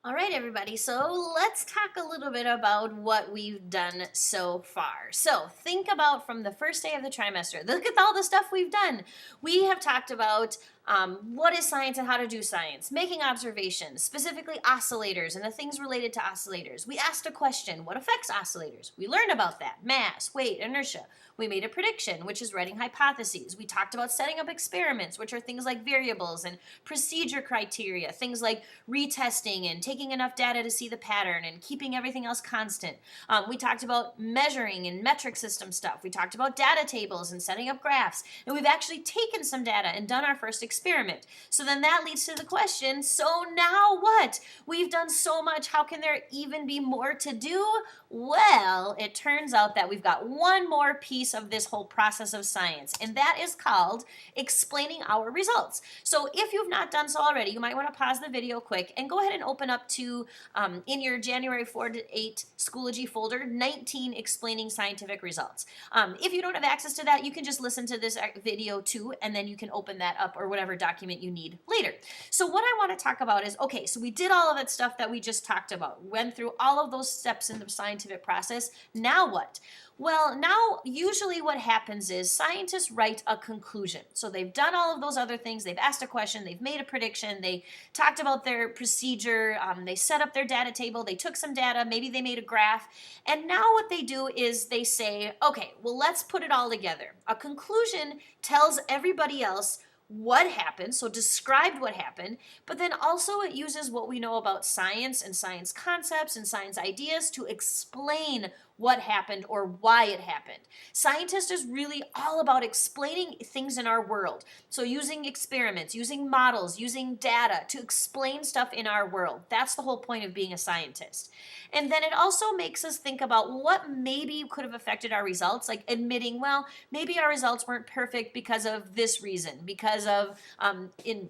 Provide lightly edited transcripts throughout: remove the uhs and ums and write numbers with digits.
All right, everybody. So let's talk a little bit about what we've done so far. So think about from the first day of the trimester. Look at all the stuff we've done. We have talked about what is science and how to do science, making observations, specifically oscillators and the things related to oscillators. We asked a question, what affects oscillators? We learned about that, mass, weight, inertia. We made a prediction, which is writing hypotheses. We talked about setting up experiments, which are things like variables and procedure criteria, things like retesting and taking enough data to see the pattern and keeping everything else constant. We talked about measuring and metric system stuff. We talked about data tables and setting up graphs. And we've actually taken some data and done our first experiment. So then that leads to the question, so now what? We've done so much. How can there even be more to do? Well, it turns out that we've got one more piece of this whole process of science, and that is called explaining our results. So if you've not done so already, you might want to pause the video quick and go ahead and open up to, in your January 4 to 8 Schoology folder, 19 explaining scientific results. If you don't have access to that, you can just listen to this video too, and then you can open that up or whatever document you need later. So what I want to talk about is, okay, so we did all of that stuff that we just talked about, went through all of those steps in the scientific process. Now what? Well, now usually what happens is scientists write a conclusion. So they've done all of those other things. They've asked a question, they've made a prediction, they talked about their procedure, they set up their data table, they took some data, maybe they made a graph, and now what they do is they say, okay, well, let's put it all together. A conclusion tells everybody else what happened, so described what happened, but then also it uses what we know about science and science concepts and science ideas to explain what happened or why it happened. Scientists is really all about explaining things in our world. So using experiments, using models, using data to explain stuff in our world. That's the whole point of being a scientist. And then it also makes us think about what maybe could have affected our results, like admitting, well, maybe our results weren't perfect because of this reason, because of in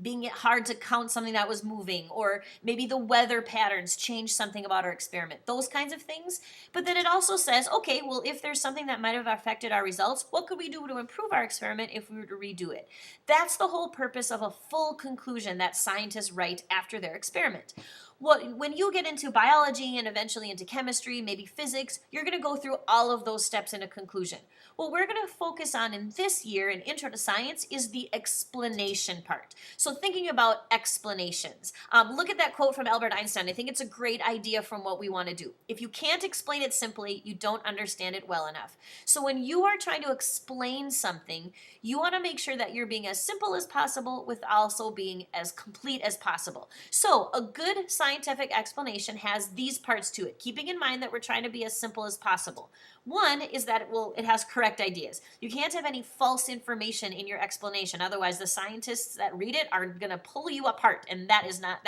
being it hard to count something that was moving, or maybe the weather patterns changed something about our experiment, those kinds of things. But then it also says, okay, well, if there's something that might have affected our results, what could we do to improve our experiment if we were to redo it? That's the whole purpose of a full conclusion that scientists write after their experiment. When you get into biology and eventually into chemistry, maybe physics, you're going to go through all of those steps in a conclusion. What we're going to focus on in this year in Intro to Science is the explanation part. So thinking about explanations. Look at that quote from Albert Einstein. I think it's a great idea from what we want to do. If you can't explain it simply, you don't understand it well enough. So when you are trying to explain something, you want to make sure that you're being as simple as possible with also being as complete as possible. So a good scientific explanation has these parts to it, keeping in mind that we're trying to be as simple as possible. One is that it has correct ideas. You can't have any false information in your explanation. Otherwise, the scientists that read it are going to pull you apart, and that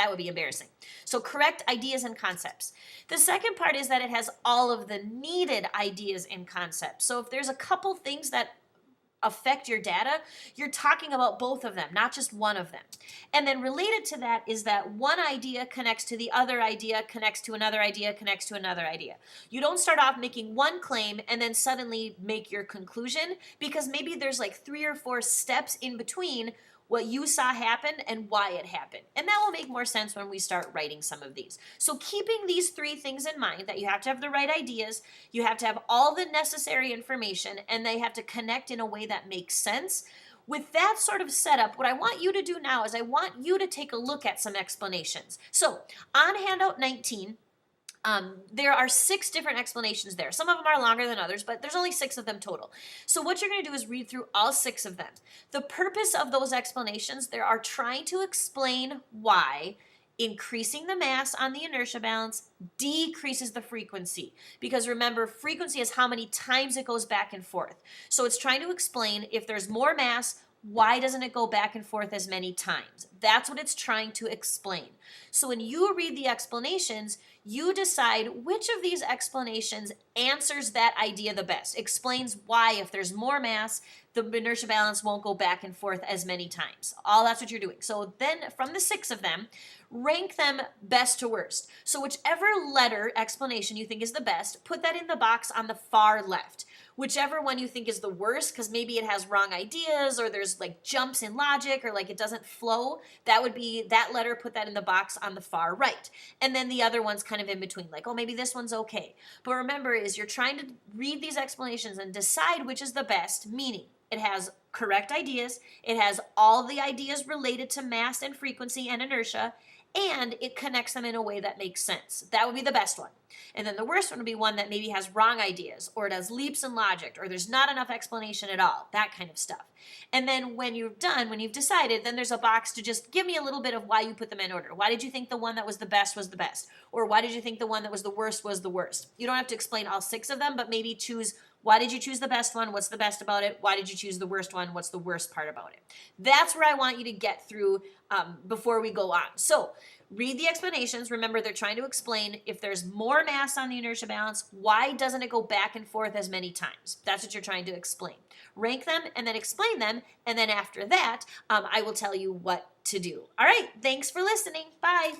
would be embarrassing. So correct ideas and concepts. The second part is that it has all of the needed ideas and concepts. So if there's a couple things that affect your data, you're talking about both of them, not just one of them. And then related to that is that one idea connects to the other idea, connects to another idea, connects to another idea. You don't start off making one claim and then suddenly make your conclusion, because maybe there's like 3 or 4 steps in between what you saw happen and why it happened. And that will make more sense when we start writing some of these. So keeping these 3 things in mind, that you have to have the right ideas, you have to have all the necessary information, and they have to connect in a way that makes sense. With that sort of setup, what I want you to do now is I want you to take a look at some explanations. So on handout 19, there are 6 different explanations there. Some of them are longer than others, but there's only 6 of them total. So what you're going to do is read through all 6 of them. The purpose of those explanations, they are trying to explain why increasing the mass on the inertia balance decreases the frequency. Because remember, frequency is how many times it goes back and forth. So it's trying to explain if there's more mass, why doesn't it go back and forth as many times? That's what it's trying to explain. So when you read the explanations, you decide which of these explanations answers that idea the best, explains why if there's more mass, the inertia balance won't go back and forth as many times. All that's what you're doing. So then from the 6 of them, rank them best to worst. So whichever letter explanation you think is the best, put that in the box on the far left. whichever one you think is the worst, because maybe it has wrong ideas or there's like jumps in logic or like it doesn't flow, that would be that letter, put that in the box on the far right. And then the other one's kind of in between, like, oh, maybe this one's okay. But remember, is you're trying to read these explanations and decide which is the best, meaning it has correct ideas, it has all the ideas related to mass and frequency and inertia, and it connects them in a way that makes sense. That would be the best one. And then the worst one would be one that maybe has wrong ideas, or it has leaps in logic, or there's not enough explanation at all, that kind of stuff. And then when you're done, when you've decided, then there's a box to just give me a little bit of why you put them in order. Why did you think the one that was the best was the best? Or why did you think the one that was the worst was the worst? You don't have to explain all 6 of them, but maybe choose, why did you choose the best one? What's the best about it? Why did you choose the worst one? What's the worst part about it? That's where I want you to get through before we go on. So read the explanations. Remember, they're trying to explain if there's more mass on the inertia balance, why doesn't it go back and forth as many times? That's what you're trying to explain. Rank them and then explain them. And then after that, I will tell you what to do. All right. Thanks for listening. Bye.